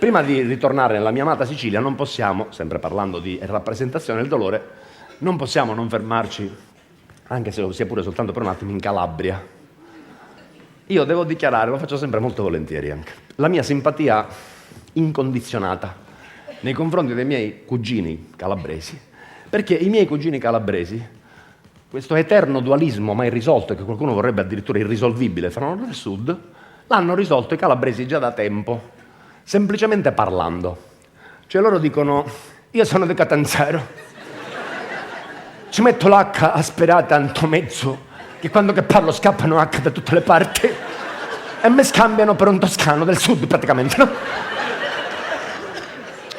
prima di ritornare nella mia amata Sicilia non possiamo, sempre parlando di rappresentazione del dolore, non possiamo non fermarci, anche se sia pure soltanto per un attimo, in Calabria. Io devo dichiarare, lo faccio sempre molto volentieri anche, la mia simpatia incondizionata nei confronti dei miei cugini calabresi, perché i miei cugini calabresi, questo eterno dualismo mai risolto, che qualcuno vorrebbe addirittura irrisolvibile fra nord e sud, l'hanno risolto i calabresi già da tempo, semplicemente parlando. Cioè loro dicono: io sono di Catanzaro, ci metto l'H asperata tanto mezzo che quando che parlo scappano H da tutte le parti e mi scambiano per un toscano del sud praticamente, no?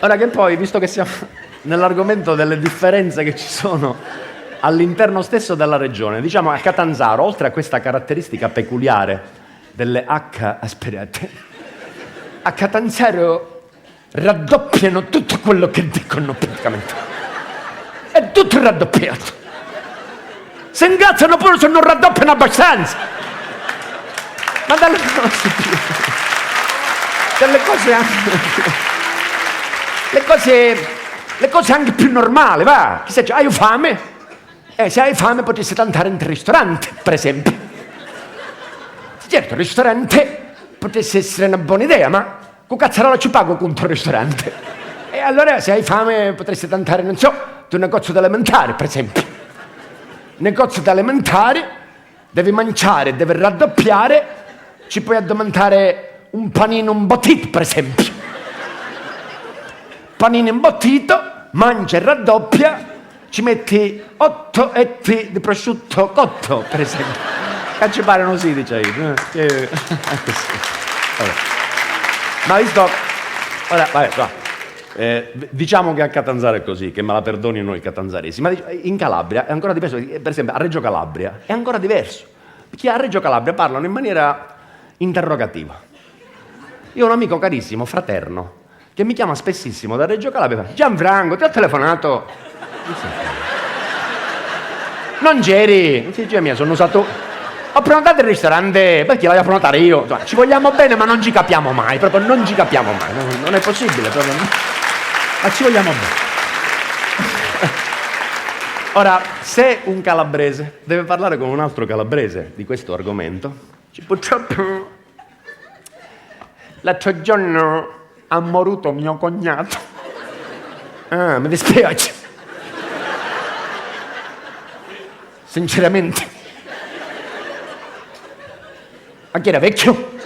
Ora che poi, visto che siamo nell'argomento delle differenze che ci sono all'interno stesso della regione, diciamo a Catanzaro, oltre a questa caratteristica peculiare delle H asperate, a Catanzaro raddoppiano tutto quello che dicono praticamente. È tutto raddoppiato. Se ingazzano pure se non raddoppiano abbastanza. Ma delle cose anche... Le cose anche più normali, va. Chi sa, hai fame? Se hai fame potresti andare in ristorante, per esempio. Certo, il ristorante potesse essere una buona idea, ma con cazzarola ci pago contro il ristorante. E allora se hai fame potresti andare, non so, di un negozio d'alimentare, per esempio. Negozio d'alimentare, devi mangiare, devi raddoppiare, ci puoi addimantare un panino imbottito, per esempio. Panino imbottito, mangia e raddoppia, ci metti 8 etti di prosciutto cotto, per esempio. Che ci pare non si dice io. Ma visto... diciamo che a Catanzaro è così, che me la perdoni noi catanzaresi, ma in Calabria è ancora diverso. Per esempio a Reggio Calabria è ancora diverso, perché a Reggio Calabria parlano in maniera interrogativa. Io ho un amico carissimo, fraterno, che mi chiama spessissimo da Reggio Calabria: Gianfranco, ti ho telefonato? Non c'eri? Non dice mia, sono usato... Ho prenotato il ristorante, perché l'ho prenotare io. Ci vogliamo bene, ma non ci capiamo mai, proprio non ci capiamo mai. Non è possibile, proprio. Ma ci vogliamo bene. Ora, se un calabrese deve parlare con un altro calabrese di questo argomento, purtroppo l'altro giorno ha morito mio cognato. Ah, mi dispiace. Sinceramente. A chi era vecchio?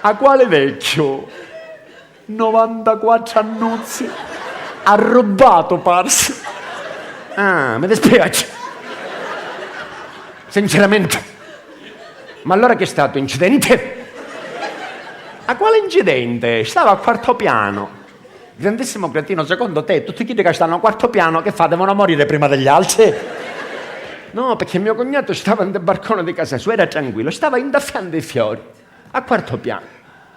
A quale vecchio? 94 annuzzi. Ha rubato, parse. Ah, mi dispiace. Sinceramente. Ma allora che è stato? Incidente? A quale incidente? Stava al quarto piano. Grandissimo cretino, secondo te tutti quelli che stanno al quarto piano che fa? Devono morire prima degli altri? No, perché mio cognato stava nel balcone di casa sua, era tranquillo, stava indaffiando i fiori, a quarto piano.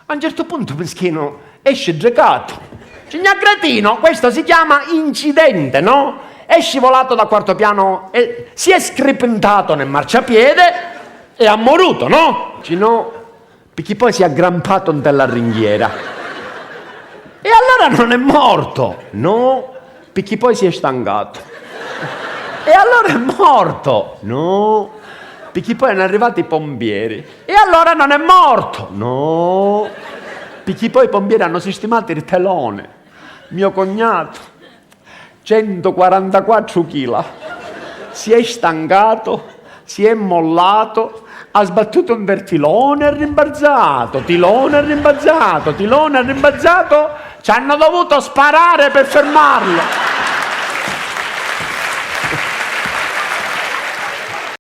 A un certo punto, meschino, esce giocato. Signor cretino, questo si chiama incidente, no? È scivolato da quarto piano, e si è scripentato nel marciapiede e ha morito, no? No, perché poi si è aggrampato nella ringhiera. E allora non è morto, no? Perché poi si è stancato. E allora è morto, no? Perché poi sono arrivati i pompieri. E allora non è morto, no? Perché poi i pompieri hanno sistemato il telone. Mio cognato, 144 kg, si è stancato, si è mollato, ha sbattuto un tilone e rimbalzato, tilone e rimbalzato, tilone e rimbalzato. Ci hanno dovuto sparare per fermarlo.